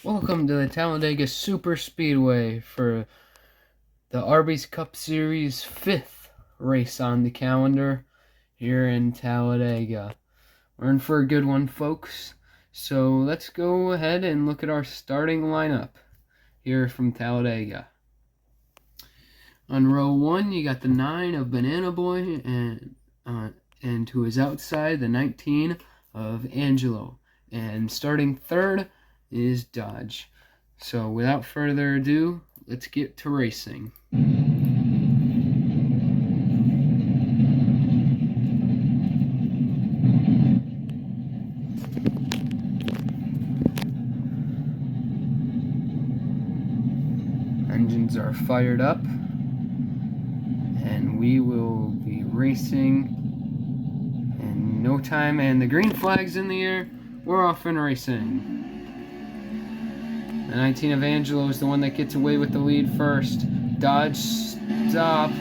Welcome to the Talladega Super Speedway for the Arbys Cup Series 5th race on the calendar here in Talladega. We're in for a good one, folks. So let's go ahead and look at our starting lineup here from Talladega. On row 1, you got the 9 of Banana Boy and to his outside, the 19 of Angelo. And starting third is Dodge. So without further ado, let's get to racing. Engines are fired up, and we will be racing in no time, and the green flag's in the air. We're off and racing. The 19 of Angelo is the one that gets away with the lead first. Dodge stopped.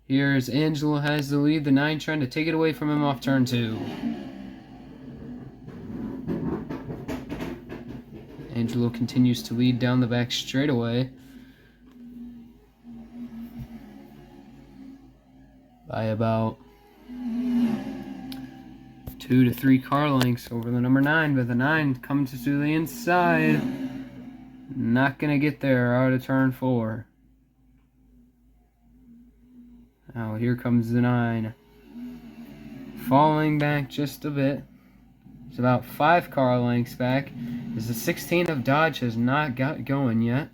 Here's Angelo has the lead. The 9 trying to take it away from him off turn 2. Angelo continues to lead down the back straightaway by about 2 to 3 car lengths over the number 9, but the 9 comes to the inside. Not gonna get there out of turn 4. Now here comes the 9. Falling back just a bit. It's about 5 car lengths back, as the 16 of Dodge has not got going yet.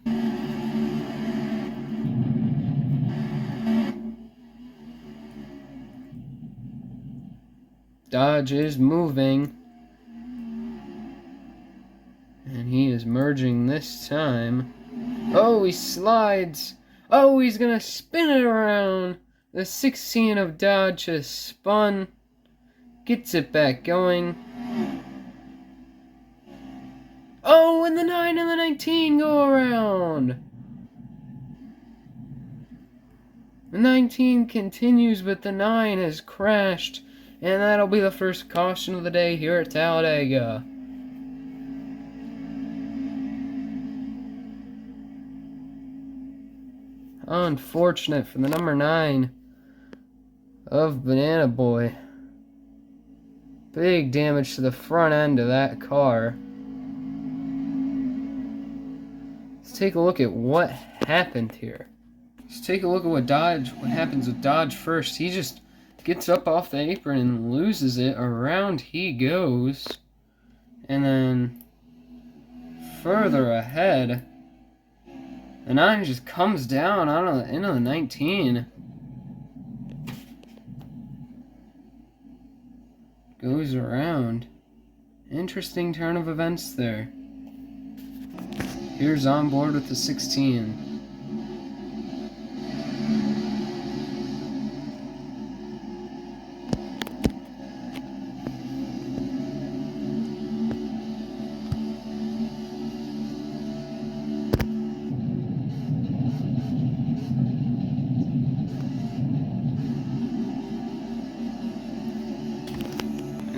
Dodge is moving, and he is merging this time. Oh, he slides. Oh, he's gonna spin it around. The 16 of Dodge has spun, gets it back going. Oh, and the 9 and the 19 go around. The 19 continues, but the 9 has crashed. And that'll be the first caution of the day here at Talladega. Unfortunate for the number 9 of Banana Boy. Big damage to the front end of that car. Let's take a look at what happened here. Let's take a look at what happens with Dodge first. He just gets up off the apron and loses it. Around he goes. And then further ahead, the 9 just comes down into the 19. Goes around. Interesting turn of events there. Here's on board with the 16.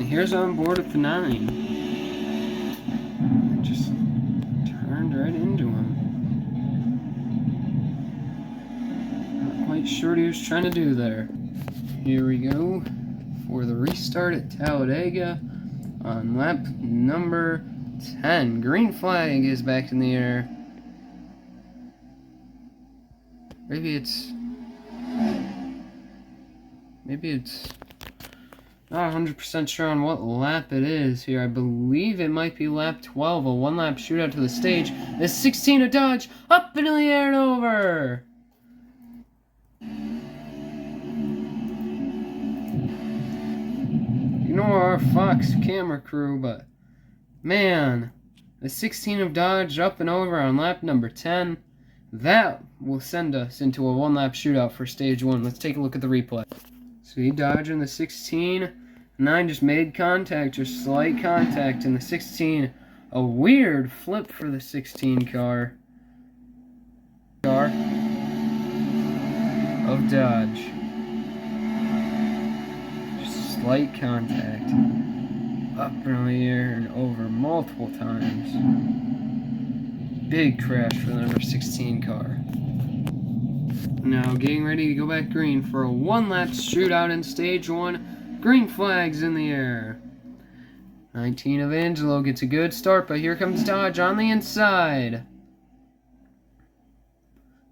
Here's on board at the 9. It just turned right into him. Not quite sure what he was trying to do there. Here we go for the restart at Talladega on lap number 10. Green flag is back in the air. Maybe it's not 100% sure on what lap it is here. I believe it might be lap 12, a one-lap shootout to the stage. The 16 of Dodge, up into the air and over! Ignore our Fox camera crew, but man, the 16 of Dodge up and over on lap number 10. That will send us into a one-lap shootout for stage 1. Let's take a look at the replay. See, Dodge in the 16. 9 just made contact, just slight contact in the 16. A weird flip for the 16 car of Dodge. Just slight contact. Up in the air and over. multiple times. Big crash for the number 16 car. Now getting ready to go back green for a one-lap shootout in stage 1. Green flags in the air. 19 of Angelo gets a good start, but here comes Dodge on the inside.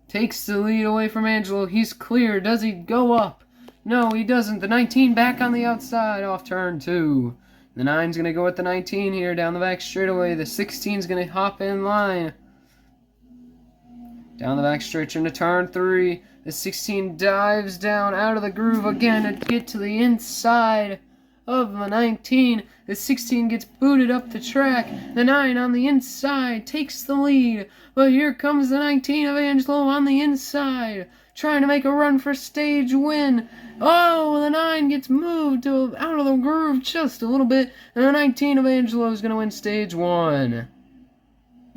Takes the lead away from Angelo. He's clear. Does he go up? No, he doesn't. The 19 back on the outside off turn 2. The 9's going to go with the 19 here down the back straightaway. The 16's going to hop in line. Down the back stretch into turn 3. The 16 dives down out of the groove again to get to the inside of the 19. The 16 gets booted up the track. The 9 on the inside takes the lead. But here comes the 19 of Angelo on the inside, trying to make a run for stage win. Oh, the 9 gets moved out of the groove just a little bit, and the 19 of Angelo is going to win stage 1.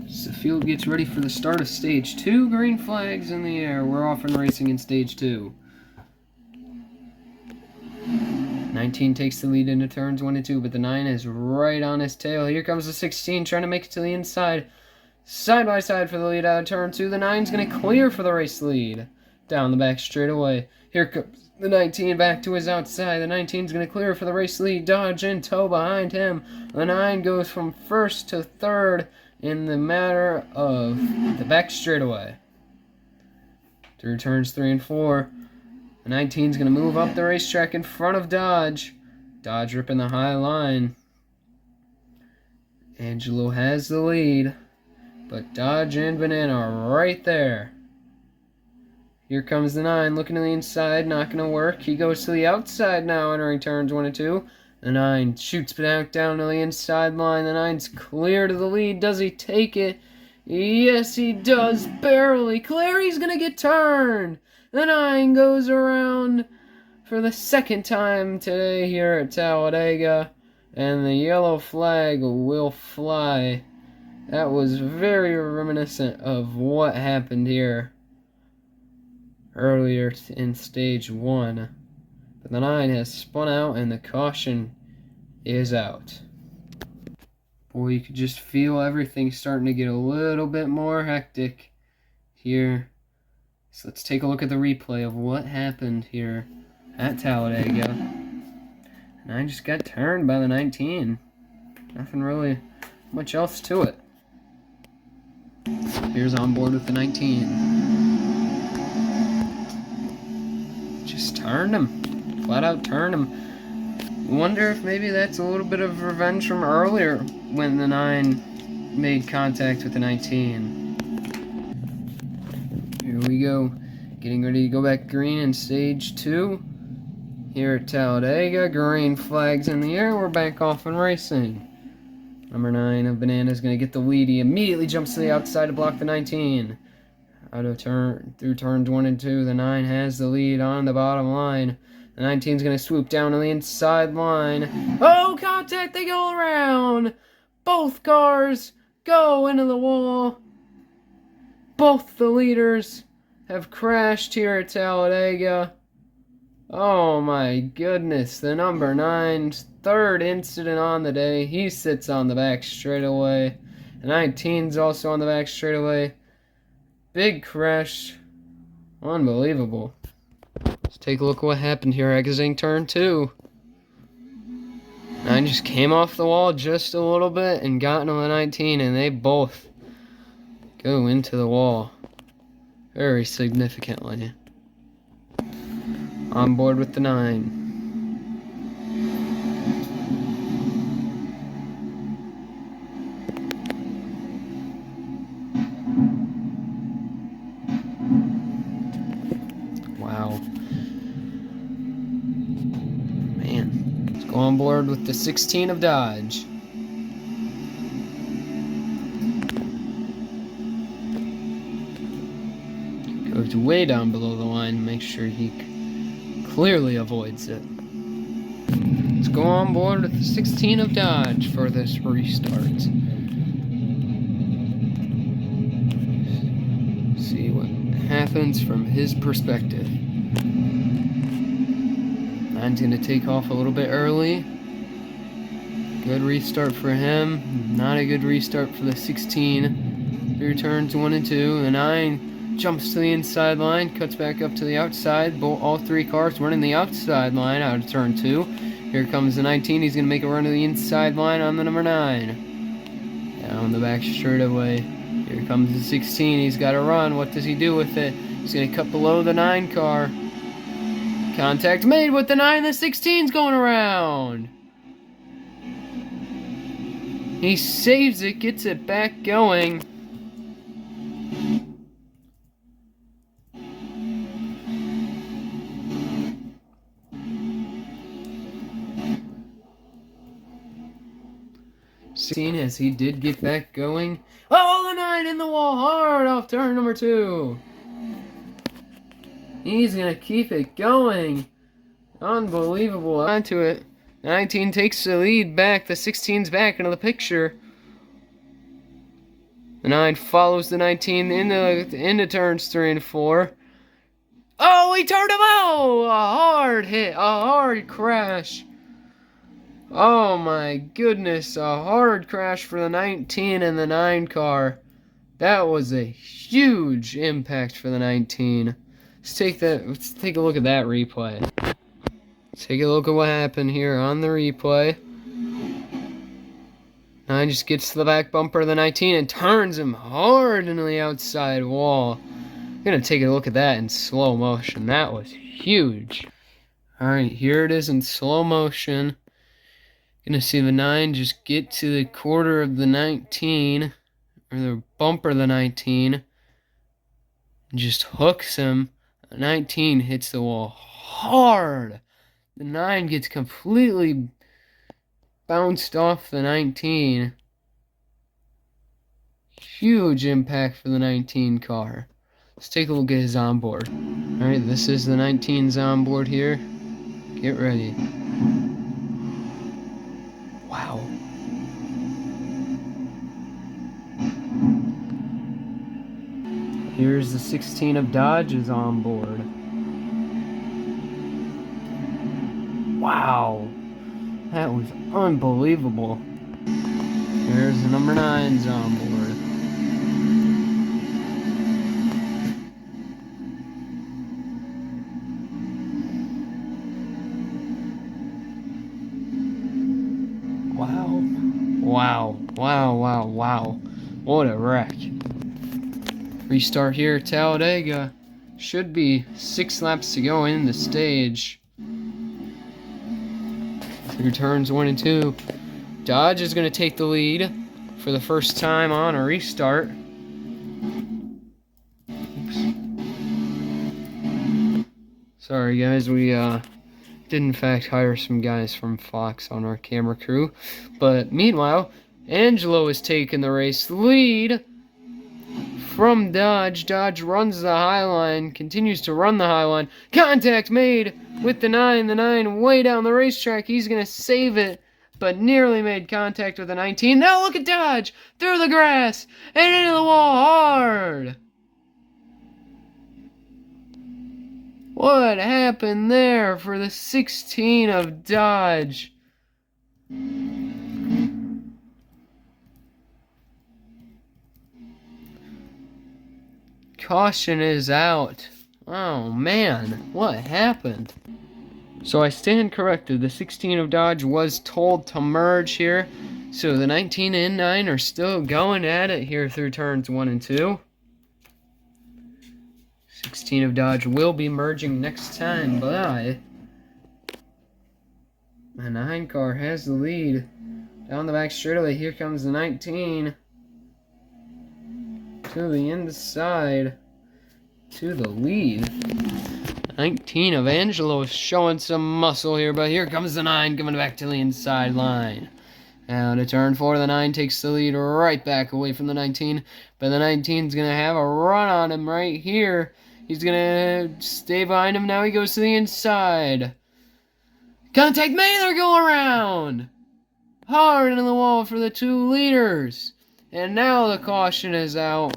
As the field gets ready for the start of stage 2, green flags in the air. We're off and racing in stage 2. 19 takes the lead into turns 1 and 2, but the 9 is right on his tail. Here comes the 16 trying to make it to the inside. Side by side for the lead out of turn 2. The 9's going to clear for the race lead. Down the back straightaway. Here comes the 19 back to his outside. The 19's going to clear for the race lead. Dodge in tow behind him. The 9 goes from first to third in the matter of the back straightaway. Through turns 3 and 4. The 19's going to move up the racetrack in front of Dodge. Dodge ripping the high line. Angelo has the lead. But Dodge and Banana are right there. Here comes the 9, looking to the inside, not going to work. He goes to the outside now, entering turns 1 and 2. The 9 shoots back down to the inside line. The 9's clear to the lead. Does he take it? Yes, he does. Barely clear. He's going to get turned. The 9 goes around for the second time today here at Talladega. And the yellow flag will fly. That was very reminiscent of what happened here earlier in stage 1. But the 9 has spun out and the caution is out. Boy, you could just feel everything starting to get a little bit more hectic here. So let's take a look at the replay of what happened here at Talladega. And I just got turned by the 19. Nothing really much else to it. Here's on board with the 19. Just turned him. Flat out turned him. Wonder if maybe that's a little bit of revenge from earlier when the 9 made contact with the 19. Here we go. Getting ready to go back green in stage 2. Here at Talladega. Green flags in the air. We're back off and racing. Number 9 of Banana is going to get the lead. He immediately jumps to the outside to block the 19. Through turns 1 and 2, the 9 has the lead on the bottom line. The 19 is going to swoop down on the inside line. Oh, contact! They go around! Both cars go into the wall. Both the leaders have crashed here at Talladega. Oh my goodness, the number 9's third incident on the day. He sits on the back straightaway. The 19's also on the back straightaway. Big crash. Unbelievable. Let's take a look at what happened here exiting turn 2. 9 just came off the wall just a little bit and got into the 19, and they both go into the wall very significantly. On board with the 9. Wow. Man. Let's go on board with the 16 of Dodge. Goes way down below the line. Make sure he clearly avoids it. Let's go on board with the 16 of Dodge for this restart. See what happens from his perspective. 9's going to take off a little bit early. Good restart for him. Not a good restart for the 16. Through turns 1 and 2. The 9 jumps to the inside line, cuts back up to the outside. All three cars running the outside line out of turn 2. Here comes the 19. He's going to make a run to the inside line on the number 9. Down the back straightaway. Here comes the 16. He's got to run. What does he do with it? He's going to cut below the 9 car. Contact made with the 9. The 16's going around. He saves it, gets it back going. Seen as he did get back going. Oh, the 9 in the wall hard off turn number 2. He's gonna keep it going. Unbelievable. Onto it. 19 takes the lead back. The 16's back into the picture. The 9 follows the 19 into turns 3 and 4. Oh, he turned him out! A hard hit, a hard crash. Oh my goodness, a hard crash for the 19 and the 9 car. That was a huge impact for the 19. Let's take a look at that replay. Take a look at what happened here on the replay. 9 just gets to the back bumper of the 19 and turns him hard into the outside wall. I'm going to take a look at that in slow motion. That was huge. Alright, here it is in slow motion. Going to see the 9 just get to the quarter of the 19, or the bumper of the 19, and just hooks him. The 19 hits the wall hard. The 9 gets completely bounced off the 19. Huge impact for the 19 car. Let's take a look at his onboard. Alright, this is the 19's onboard here. Get ready. Wow. Here's the 16 of Dodge's onboard. Wow. That was unbelievable. Here's the number 9's onboard. Wow. Wow. Wow, wow, wow. What a wreck. Restart here at Talladega. Should be 6 laps to go in the stage. Through turns 1 and 2. Dodge is going to take the lead for the first time on a restart. Oops. Sorry guys, we did in fact hire some guys from Fox on our camera crew. But meanwhile, Angelo is taking the race lead from Dodge. Dodge runs the high line, continues to run the high line. Contact made with the 9. The 9 way down the racetrack. He's going to save it, but nearly made contact with the 19. Now look at Dodge through the grass and into the wall hard. What happened there for the 16 of Dodge? Caution is out. Oh man, what happened? So I stand corrected. The 16 of Dodge was told to merge here. So the 19 and 9 are still going at it here through turns 1 and 2. 16 of Dodge will be merging next time, but the 9 car has the lead. Down the back straightaway, here comes the 19. To the inside. To the lead. 19 of Angelo is showing some muscle here, but here comes the 9 coming back to the inside line. Now to turn 4, the 9 takes the lead right back away from the 19, but the 19's going to have a run on him right here. He's going to stay behind him. Now he goes to the inside. Contact made, they're going around. Hard into the wall for the 2 leaders. And now the caution is out.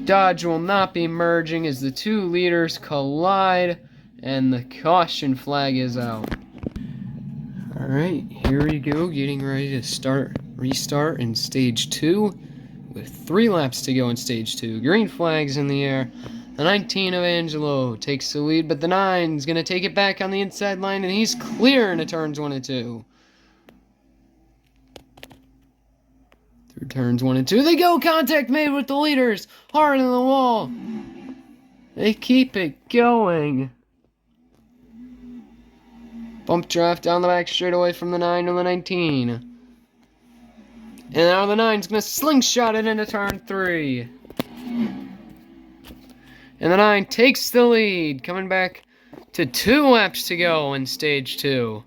Dodge will not be merging as the 2 leaders collide, and the caution flag is out. Alright, Alright, here we go, getting ready to restart in stage 2 with 3 laps to go in stage 2. Green flags in the air. The 19 of Angelo takes the lead, but the 9's gonna take it back on the inside line, and he's clear into turns 1 and 2. Through turns 1 and 2, they go! Contact made with the leaders! Hard in the wall! They keep it going. Bump draft down the back straightaway from the 9 to the 19. And now the 9's going to slingshot it into turn 3. And the 9 takes the lead, coming back to 2 laps to go in stage 2.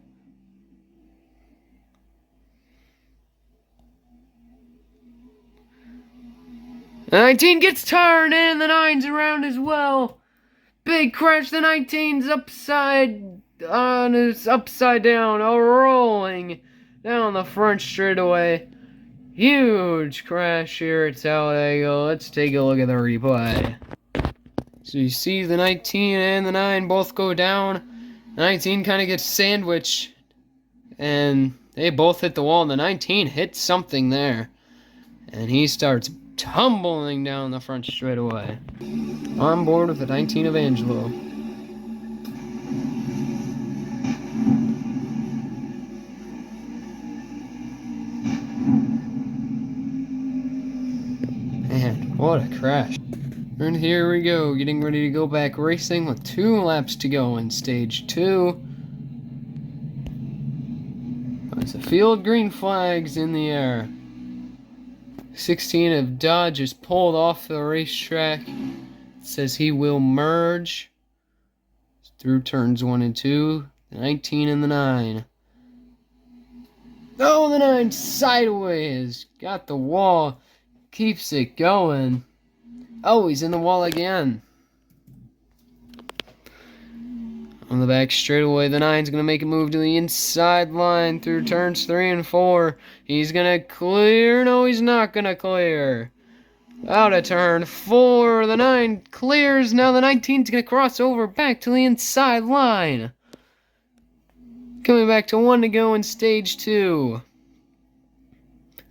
The 19 gets turned, and the 9's around as well. Big crash, the 19's upside down, rolling down the front straightaway. Huge crash here at Talladega. Let's take a look at the replay. So you see the 19 and the 9 both go down. The 19 kind of gets sandwiched, and they both hit the wall. The 19 hits something there, and he starts tumbling down the front straightaway. On board with the 19 of Angelo. Man, what a crash. And here we go, getting ready to go back racing with 2 laps to go in stage 2. There's a field, green flags in the air. 16 of Dodge is pulled off the racetrack. It says he will merge through turns 1 and 2. The 19 and the 9. Oh, the 9 sideways. Got the wall. Keeps it going. Oh, he's in the wall again. On the back straightaway, the 9's going to make a move to the inside line through turns 3 and 4. He's going to clear. No, he's not going to clear. Out of turn 4. The 9 clears. Now the 19's going to cross over back to the inside line. Coming back to 1 to go in stage 2.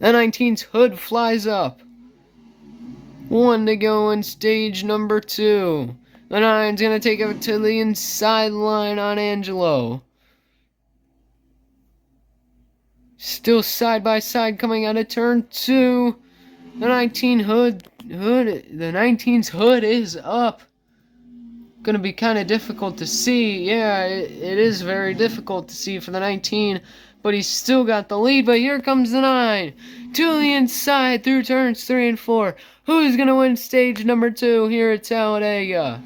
The 19's hood flies up. 1 to go in stage number 2. The 9's going to take it to the inside line on Angelo. Still side by side coming out of turn 2. The 19's hood is up. Gonna be kind of difficult to see. Yeah, it is very difficult to see for the 19, but he's still got the lead. But here comes the 9 to the inside through turns 3 and 4. Who's gonna win stage number 2 here at Talladega?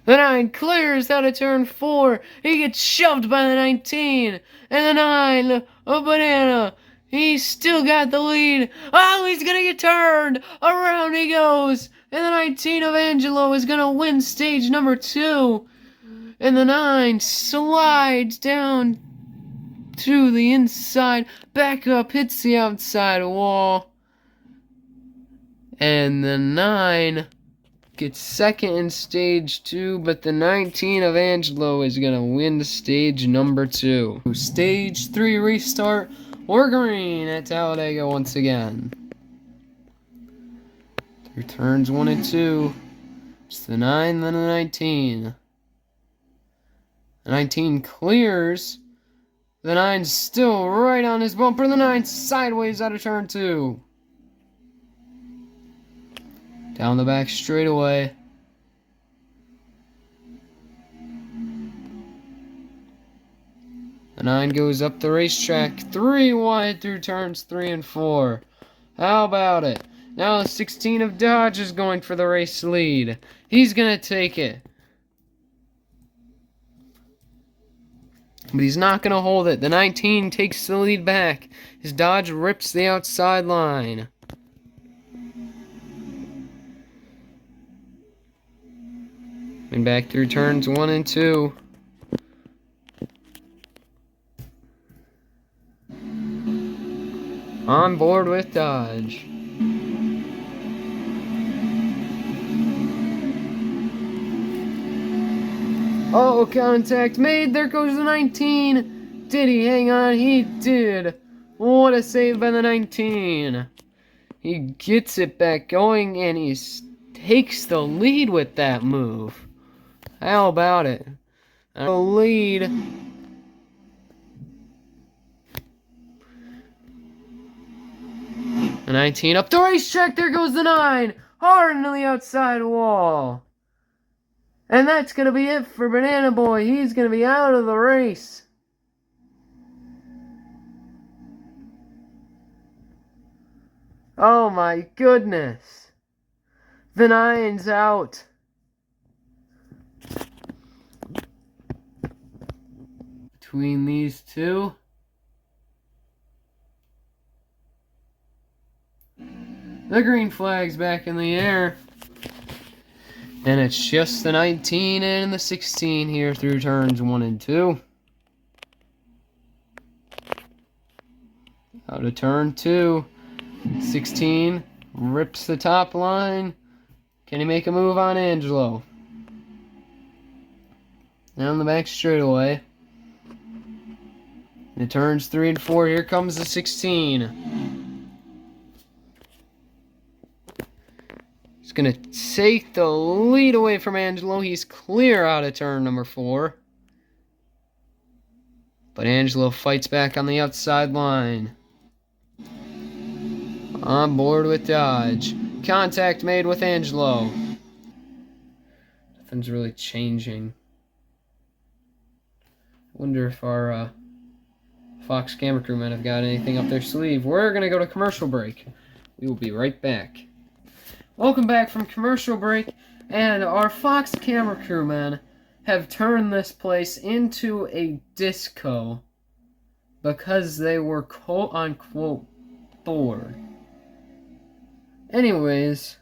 The 9 clears out of turn 4. He gets shoved by the 19. And the 9, a banana. He's still got the lead. Oh, he's going to get turned. Around he goes. And the 19 of Angelo is going to win stage number 2. And the 9 slides down to the inside. Back up, hits the outside wall. And the 9 gets second in stage 2, but the 19 of Angelo is going to win stage number 2. Stage 3 restart. We're green at Talladega once again. Through turns 1 and 2. It's the 9, then the 19. The 19 clears. The 9's still right on his bumper. The 9's sideways out of turn 2. Down the back straightaway. The 9 goes up the racetrack 3 wide through turns 3 and 4. How about it? Now the 16 of Dodge is going for the race lead. He's going to take it. But he's not going to hold it. The 19 takes the lead back. His Dodge rips the outside line. And back through turns 1 and 2. On board with Dodge. Oh, contact made. There goes the 19. Did he hang on? He did. What a save by the 19. He gets it back going, and he takes the lead with that move. How about it? The lead. The 19 up the racetrack. There goes the 9. Hard into the outside wall. And that's going to be it for Banana Boy. He's going to be out of the race. Oh my goodness. The 9's out. Between these two. The green flag's back in the air. And it's just the 19 and the 16 here through turns 1 and 2. Out of turn 2. 16 rips the top line. Can he make a move on Angelo? Down the back straightaway. In turns 3 and 4, here comes the 16. He's going to take the lead away from Angelo. He's clear out of turn number 4. But Angelo fights back on the outside line. On board with Dodge. Contact made with Angelo. Nothing's really changing. I wonder if our Fox camera crewmen have got anything up their sleeve. We're going to go to commercial break. We will be right back. Welcome back from commercial break. And our Fox camera crewmen have turned this place into a disco because they were quote-unquote bored. Anyways,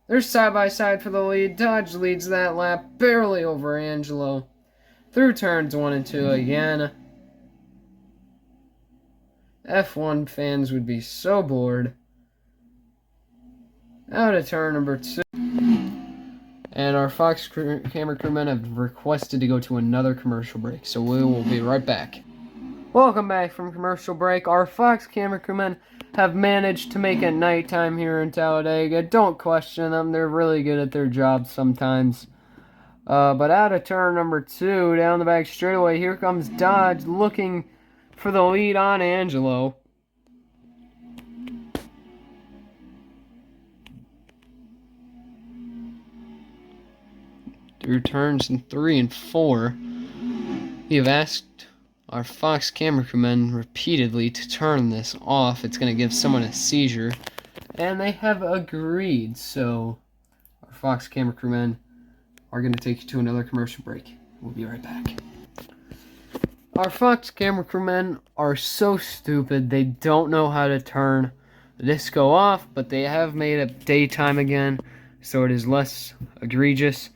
they're side by side for the lead. Dodge leads that lap, barely over Angelo. Through turns 1 and 2 again. F1 fans would be so bored. Out of turn number 2. And our Fox camera crewmen have requested to go to another commercial break, so we will be right back. Welcome back from commercial break. Our Fox camera crewmen have managed to make it nighttime here in Talladega. Don't question them. They're really good at their job sometimes. But out of turn number 2, down the back straightaway, here comes Dodge looking for the lead on Angelo. Through turns 3 and 4, we have asked our Fox camera crewmen repeatedly to turn this off. It's going to give someone a seizure. And they have agreed, so our Fox camera crewmen are going to take you to another commercial break. We'll be right back. Our Fox camera crewmen are so stupid, they don't know how to turn the disco off, but they have made it daytime again, so it is less egregious.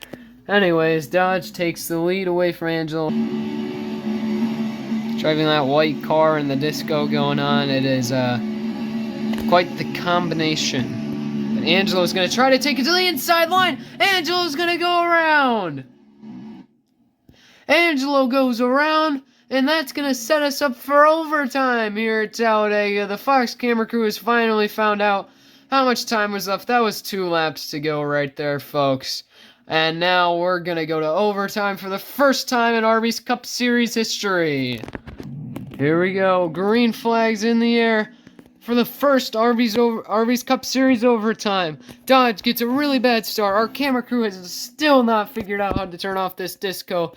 Anyways, Dodge takes the lead away from Angelo. Driving that white car and the disco going on, it is quite the combination. But Angelo's going to try to take it to the inside line. Angelo's going to go around. Angelo goes around, and that's going to set us up for overtime here at Talladega. The Fox camera crew has finally found out how much time was left. That was 2 laps to go right there, folks. And now we're going to go to overtime for the first time in Arbys Cup Series history. Here we go. Green flags in the air for the first Arbys Cup Series overtime. Dodge gets a really bad start. Our camera crew has still not figured out how to turn off this disco.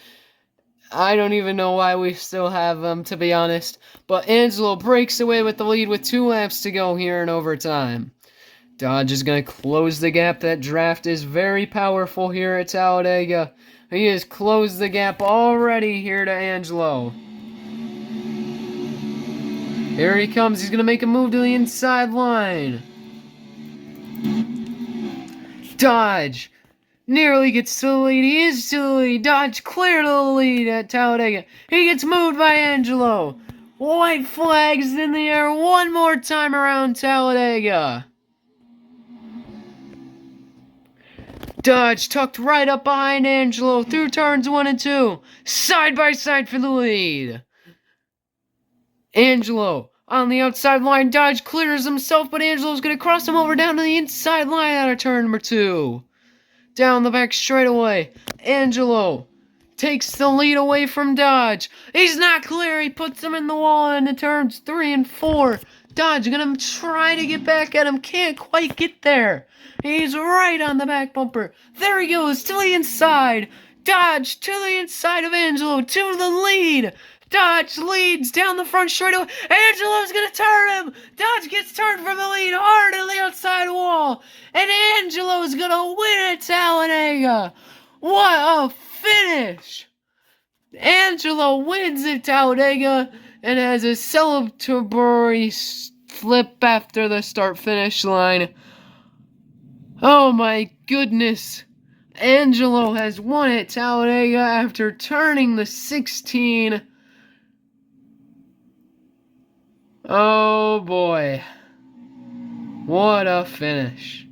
I don't even know why we still have them, to be honest. But Angelo breaks away with the lead with 2 laps to go here in overtime. Dodge is going to close the gap. That draft is very powerful here at Talladega. He has closed the gap already here to Angelo. Here he comes. He's going to make a move to the inside line. Dodge nearly gets to the lead. He is to the lead. Dodge clear to the lead at Talladega. He gets moved by Angelo. White flags in the air one more time around Talladega. Dodge tucked right up behind Angelo through turns 1 and 2. Side by side for the lead. Angelo on the outside line. Dodge clears himself, but Angelo's going to cross him over down to the inside line out of turn number 2. Down the back straightaway. Angelo takes the lead away from Dodge. He's not clear. He puts him in the wall into turns 3 and 4. Dodge gonna try to get back at him. Can't quite get there. He's right on the back bumper. There he goes to the inside. Dodge to the inside of Angelo to the lead. Dodge leads down the front straightaway. Angelo's gonna turn him. Dodge gets turned from the lead hard on the outside wall. And Angelo's gonna win at Talladega. What a finish! Angelo wins at Talladega and has a celebratory flip after the start-finish line. Oh my goodness. Angelo has won at Talladega after turning the 16. Oh boy. What a finish.